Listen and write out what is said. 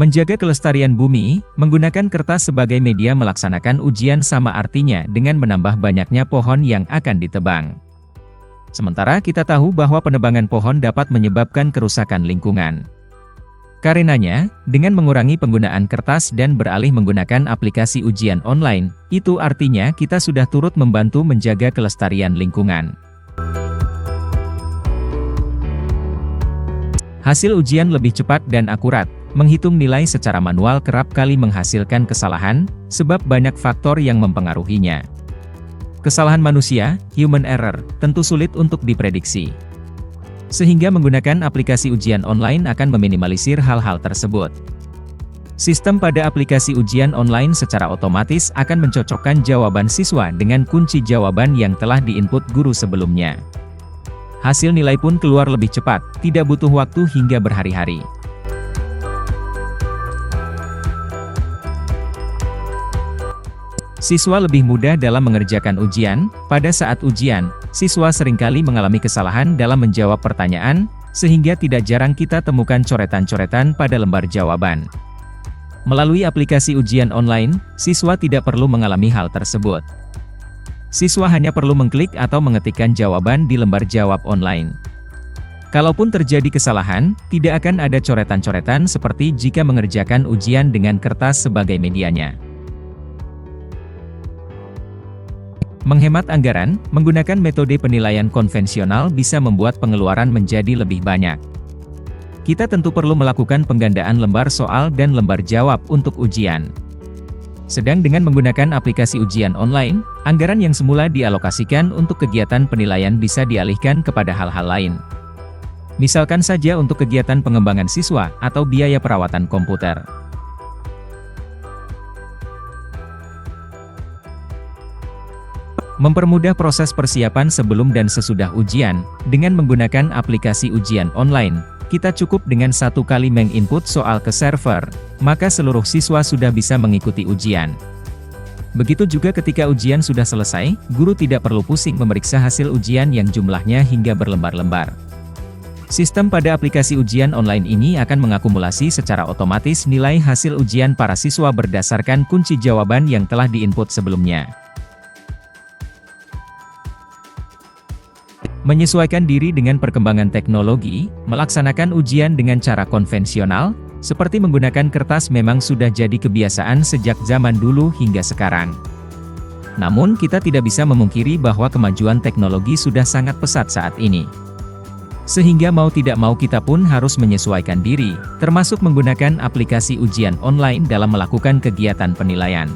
Menjaga kelestarian bumi, menggunakan kertas sebagai media melaksanakan ujian sama artinya dengan menambah banyaknya pohon yang akan ditebang. Sementara kita tahu bahwa penebangan pohon dapat menyebabkan kerusakan lingkungan. Karenanya, dengan mengurangi penggunaan kertas dan beralih menggunakan aplikasi ujian online, itu artinya kita sudah turut membantu menjaga kelestarian lingkungan. Hasil ujian lebih cepat dan akurat. Menghitung nilai secara manual kerap kali menghasilkan kesalahan, sebab banyak faktor yang mempengaruhinya. Kesalahan manusia, human error, tentu sulit untuk diprediksi. Sehingga menggunakan aplikasi ujian online akan meminimalisir hal-hal tersebut. Sistem pada aplikasi ujian online secara otomatis akan mencocokkan jawaban siswa dengan kunci jawaban yang telah diinput guru sebelumnya. Hasil nilai pun keluar lebih cepat, tidak butuh waktu hingga berhari-hari. Siswa lebih mudah dalam mengerjakan ujian. Pada saat ujian, siswa seringkali mengalami kesalahan dalam menjawab pertanyaan, sehingga tidak jarang kita temukan coretan-coretan pada lembar jawaban. Melalui aplikasi ujian online, siswa tidak perlu mengalami hal tersebut. Siswa hanya perlu mengklik atau mengetikkan jawaban di lembar jawab online. Kalaupun terjadi kesalahan, tidak akan ada coretan-coretan seperti jika mengerjakan ujian dengan kertas sebagai medianya. Menghemat anggaran, menggunakan metode penilaian konvensional bisa membuat pengeluaran menjadi lebih banyak. Kita tentu perlu melakukan penggandaan lembar soal dan lembar jawab untuk ujian. Sedang dengan menggunakan aplikasi ujian online, anggaran yang semula dialokasikan untuk kegiatan penilaian bisa dialihkan kepada hal-hal lain. Misalkan saja untuk kegiatan pengembangan siswa atau biaya perawatan komputer. Mempermudah proses persiapan sebelum dan sesudah ujian, dengan menggunakan aplikasi ujian online, kita cukup dengan satu kali menginput soal ke server, maka seluruh siswa sudah bisa mengikuti ujian. Begitu juga ketika ujian sudah selesai, guru tidak perlu pusing memeriksa hasil ujian yang jumlahnya hingga berlembar-lembar. Sistem pada aplikasi ujian online ini akan mengakumulasi secara otomatis nilai hasil ujian para siswa berdasarkan kunci jawaban yang telah diinput sebelumnya. Menyesuaikan diri dengan perkembangan teknologi, melaksanakan ujian dengan cara konvensional, seperti menggunakan kertas memang sudah jadi kebiasaan sejak zaman dulu hingga sekarang. Namun kita tidak bisa memungkiri bahwa kemajuan teknologi sudah sangat pesat saat ini. Sehingga mau tidak mau kita pun harus menyesuaikan diri, termasuk menggunakan aplikasi ujian online dalam melakukan kegiatan penilaian.